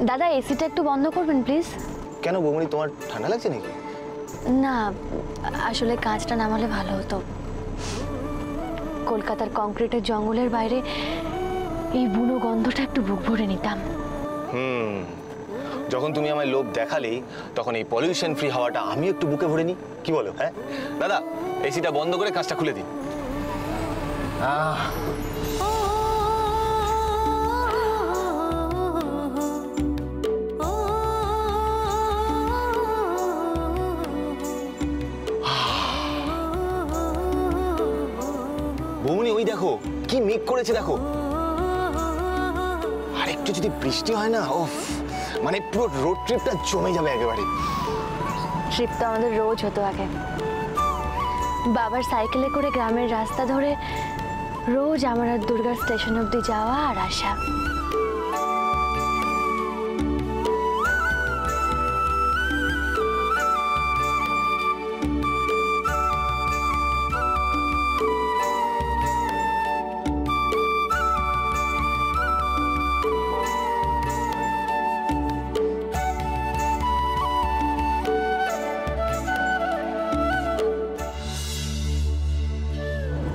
দাদা এসিটা একটু বন্ধ করবেন প্লিজ। কেন বৌমনি, তোমার ঠান্ডা লাগছে নাকি? না, আসলে কাঁচটা নামালে ভালো হতো। কলকাতার কংক্রিটের জঙ্গলের বাইরে এই বুনো গন্ধটা একটু বুক ভরে নিতাম। যখন তুমি আমায় লোভ দেখালেই তখন এই পলিউশন ফ্রি হাওয়াটা আমি একটু বুকে ভরে নি, কি বলো? হ্যাঁ দাদা, এসিটা বন্ধ করে কাঁচটা খুলে দিন। বৌমনি ওই দেখো কি মেঘ করেছে, দেখো। আর একটু যদি বৃষ্টি হয় না, ওফ, মানে পুরো রোড ট্রিপটা জমে যাবে একেবারে। ট্রিপ তো আমাদের রোজ হতো আগে। বাবার সাইকেলে করে গ্রামের রাস্তা ধরে রোজ আমার আর দুর্গার স্টেশন অব্দি যাওয়া আর আসা।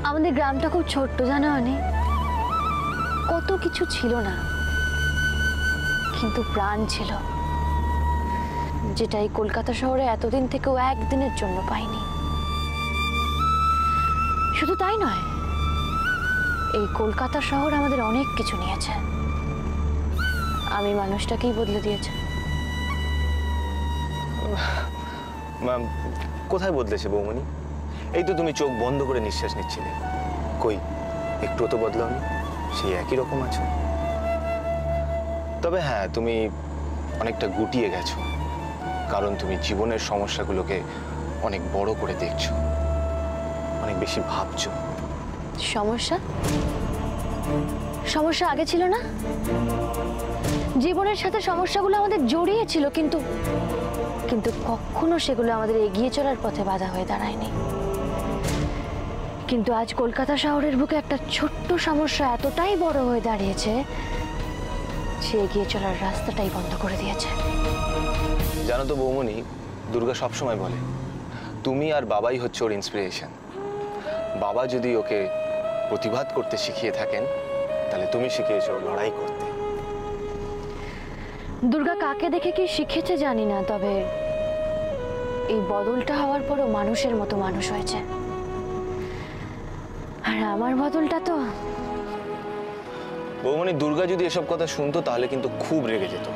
আমাদের গ্রামটা খুব ছোট্ট, জানো অনি? কত কিছু ছিল না, কিন্তু প্রাণ ছিল, যেটা এই কলকাতা শহরে এতদিন থেকেও একদিনের জন্য পাইনি। শুধু তাই নয়, এই কলকাতা শহর আমাদের অনেক কিছু নিয়েছে। আমি মানুষটাকেই বদলে দিয়েছে। কোথায় বদলেছে বৌমনি? এই তো তুমি চোখ বন্ধ করে নিঃশ্বাস নিচ্ছিলে, কই একটু তো বদলাওনি, সেই একই রকম আছো। তবে হ্যাঁ, তুমি অনেকটা গুটিয়ে গেছো, কারণ তুমি জীবনের সমস্যাগুলোকে অনেক বড় করে দেখছো, অনেক বেশি ভাবছো। সমস্যা? সমস্যা আগে ছিল না? জীবনের সাথে সমস্যাগুলো আমাদের জড়িয়ে ছিল, কিন্তু কিন্তু কখনো সেগুলো আমাদের এগিয়ে চলার পথে বাধা হয়ে দাঁড়ায়নি। কিন্তু আজ কলকাতা শহরের বুকে একটা ছোট্ট সমস্যা এতটাই বড় হয়ে দাঁড়িয়েছে, সে এগিয়ে চলার রাস্তাটাই বন্ধ করে দিয়েছে। জানো তো বৌমনি, দুর্গা সবসময় বলে তুমি আর বাবাই হচ্ছে ওর ইন্সপিরেশন। বাবা যদি ওকে প্রতিবাদ করতে শিখিয়ে থাকেন, তাহলে তুমি শিখিয়েছো লড়াই করতে। দুর্গা কাকে দেখে কি শিখেছে জানি না, তবে এই বদলটা হওয়ার পরও মানুষের মতো মানুষ হয়েছে। আর আমার বদলটা তো... বৌমনি, দুর্গা যদি এসব কথা শুনতো তাহলে কিন্তু খুব রেগে যেত।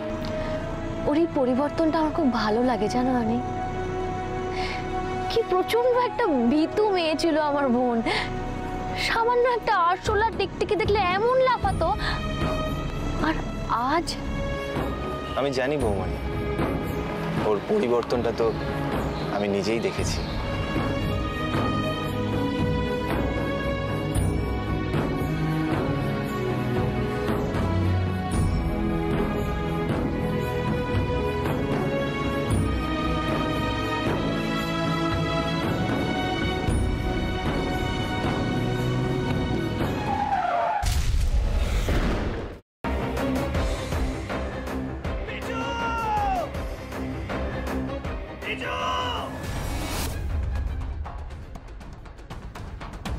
ওর এই পরিবর্তনটা আমার খুব ভালো লাগে, জানো অনি? কি প্রচন্ড একটা ভীতু মেয়ে ছিল আমার বোন। সামান্য একটা আরশোলার টিকটিকি দেখলে এমন লাফাতো, আর আজ... আমি জানি বৌমনি, ওর পরিবর্তনটা তো আমি নিজেই দেখেছি।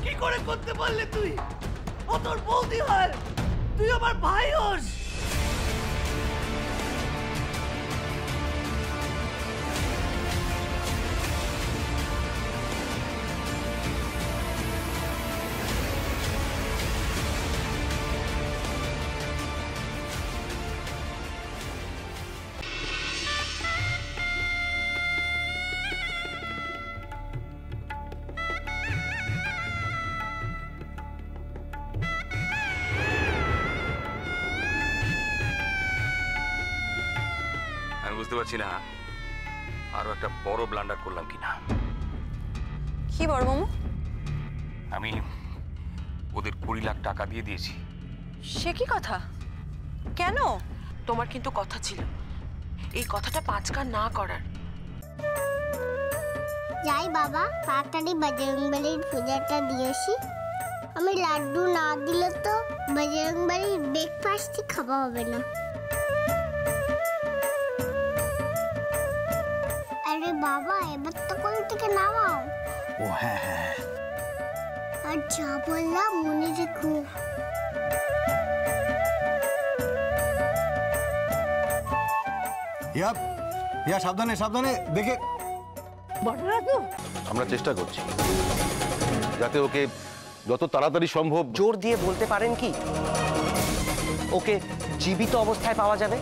কি করে করতে পারলে তুই? ও তোর বৌদি হয়, তুই আমার ভাই হোস। বুঝতে পারছি না আরো একটা বড় ব্লান্ডার করলাম কিনা। কি বড় মামু? আমি ওদের 20 লাখ টাকা দিয়ে দিয়েছি। সে কি কথা? কেন? তোমার কিন্তু কথা ছিল এই কথাটা 5 কান না করার। যাই বাবা, তাড়াতাড়ি বজরংবলীর পূজাটা দিয়েছি। আমি লাড্ডু না দিলে তো বজরংবলীর ব্রেকফাস্টই খাওয়া হবে না। এবার তো কোল থেকে নামাও। ও হ্যাঁ হ্যাঁ, আর যা বললাম মনে রেখো। ইয়া ইয়া সাবধানে সাবধানে দেখে। আমরা চেষ্টা করছি যাতে ওকে যত তাড়াতাড়ি সম্ভব। জোর দিয়ে বলতে পারেন কি ওকে জীবিত অবস্থায় পাওয়া যাবে?